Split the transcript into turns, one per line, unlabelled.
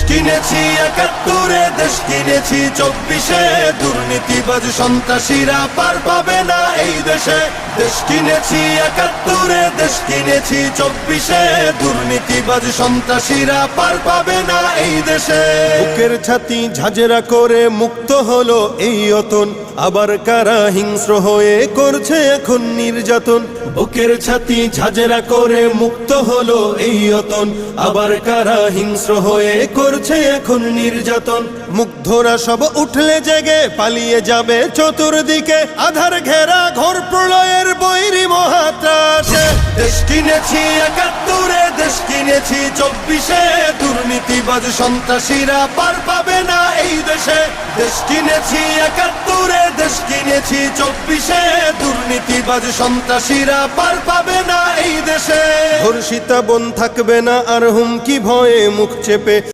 কিনেছি ৭১, দেশ কিনেছি ২৪, দুর্নীতিবাজ সন্ত্রাসীরা পার পাবে না এই দেশে। দেশ কিনেছি ৭১, দেশ কিনেছি ২৪, দুর্নীতিবাজ সন্ত্রাসীরা পার পাবে না এই দেশে। বুকের ছাতি ঝাঁঝরা করে মুক্ত হলো এই অতন, আবার কারা হিংস্র হয়ে করছে এখন নির্যাতন। বুকের ছাতি ঝাঁঝরা করে মুক্ত হলো এই অতন, আবার কারা হিংস্র হয়ে করছে এখন নির্যাতন। মুগ্ধরা সব উঠলে জেগে পালিয়ে যাবে চতুর্দিকে, আধার ঘেরা ঘোর প্রলয়ের বৈরী মহাত্রাসে। দেশ কিনেছি ৭১, দেশ কিনেছি ২৪, দুর্নীতিবাজ সন্ত্রাসীরা পার পাবে না এই দেশে। দেশ কিনেছি ৭১, দেশ কিনেছি ২৪, দুর্নীতিবাজ সন্ত্রাসীরা পার পাবে না এই দেশে। ধর্ষিতা বোন থাকবে না আর হুমকি ভয়ে মুখ চেপে।